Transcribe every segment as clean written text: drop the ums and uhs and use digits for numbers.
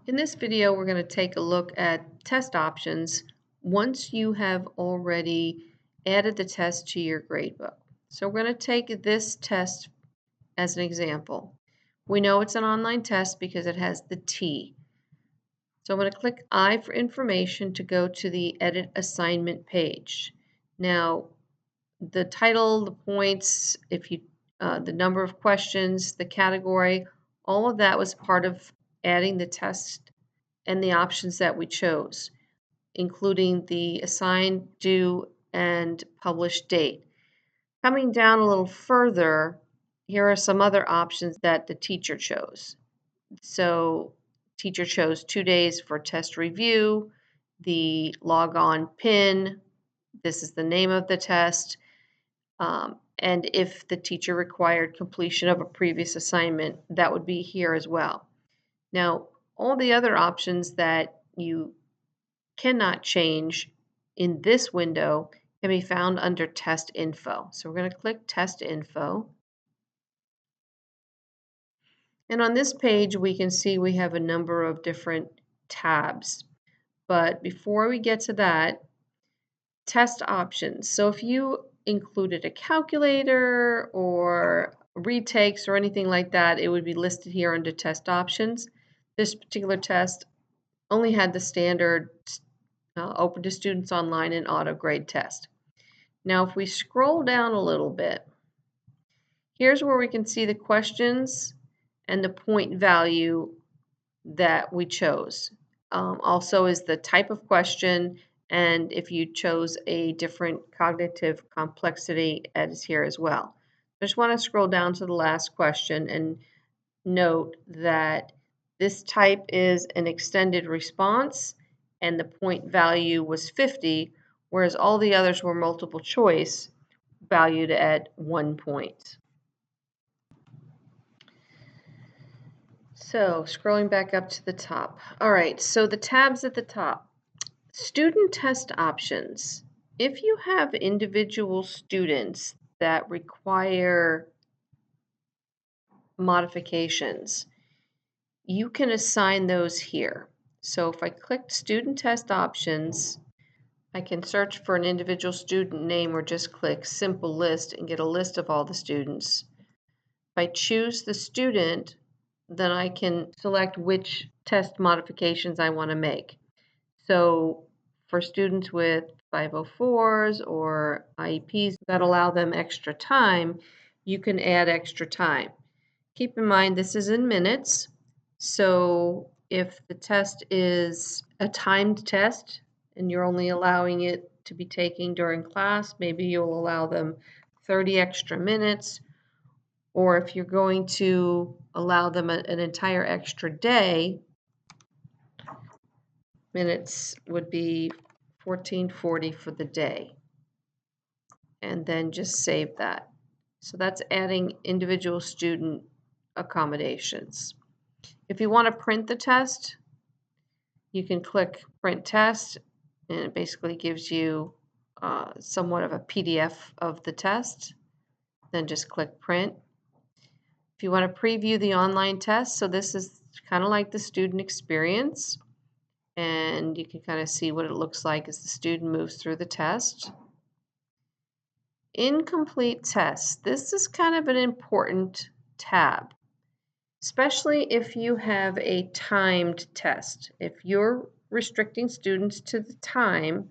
In this video, we're going to take a look at test options once you have already added the test to your gradebook. So we're going to take this test as an example. We know it's an online test because it has the T. So I'm going to click I for information to go to the edit assignment page. Now, the title, the points, the number of questions, the category, all of that was part of adding the test and the options that we chose, including the assigned, due, and published date. Coming down a little further, here are some other options that the teacher chose. So teacher chose 2 days for test review, the log on pin, this is the name of the test, and if the teacher required completion of a previous assignment, that would be here as well. Now, all the other options that you cannot change in this window can be found under Test Info. So we're going to click Test Info. And on this page, we can see we have a number of different tabs. But before we get to that, test options. So if you included a calculator or retakes or anything like that, it would be listed here under test options. This particular test only had the standard open to students online and auto grade test. Now if we scroll down a little bit, here's where we can see the questions and the point value that we chose. Also is the type of question, and if you chose a different cognitive complexity, it is here as well. I just want to scroll down to the last question and note that this type is an extended response and the point value was 50, whereas all the others were multiple choice valued at 1 point. So scrolling back up to the top. All right, so the tabs at the top. Student test options. If you have individual students that require modifications, you can assign those here. So if I click student test options, I can search for an individual student name or just click simple list and get a list of all the students. If I choose the student, then I can select which test modifications I want to make. So for students with 504s or IEPs that allow them extra time, you can add extra time. Keep in mind this is in minutes, so if the test is a timed test and you're only allowing it to be taken during class, maybe you'll allow them 30 extra minutes, or if you're going to allow them an entire extra day, minutes would be 1440 for the day, and then just save that. So that's adding individual student accommodations. If you want to print the test, you can click print test, and it basically gives you somewhat of a PDF of the test. Then just click print. If you want to preview the online test, so this is kind of like the student experience, and you can kind of see what it looks like as the student moves through the test. Incomplete tests. This is kind of an important tab, especially if you have a timed test. If you're restricting students to the time,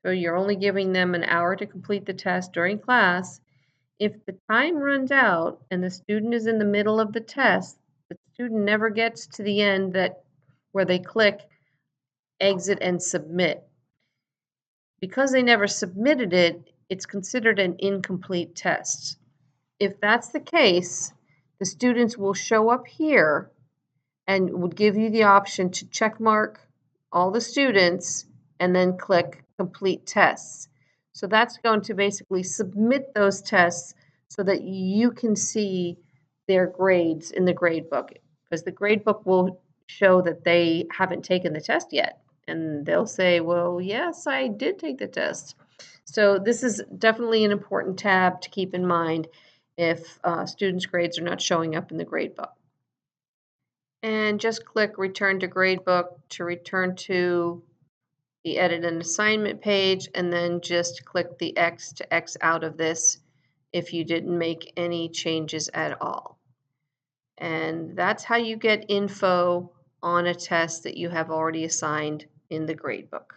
so you're only giving them an hour to complete the test during class, if the time runs out and the student is in the middle of the test, the student never gets to the end where they click exit and submit. Because they never submitted it, it's considered an incomplete test. If that's the case, the students will show up here and would give you the option to check mark all the students and then click complete tests. So that's going to basically submit those tests so that you can see their grades in the gradebook, because the gradebook will show that they haven't taken the test yet. And they'll say, well, yes, I did take the test. So this is definitely an important tab to keep in mind if students' grades are not showing up in the gradebook. and just click Return to Gradebook to return to the Edit and Assignment page, and then just click the X to X out of this if you didn't make any changes at all. And that's how you get info on a test that you have already assigned in the gradebook.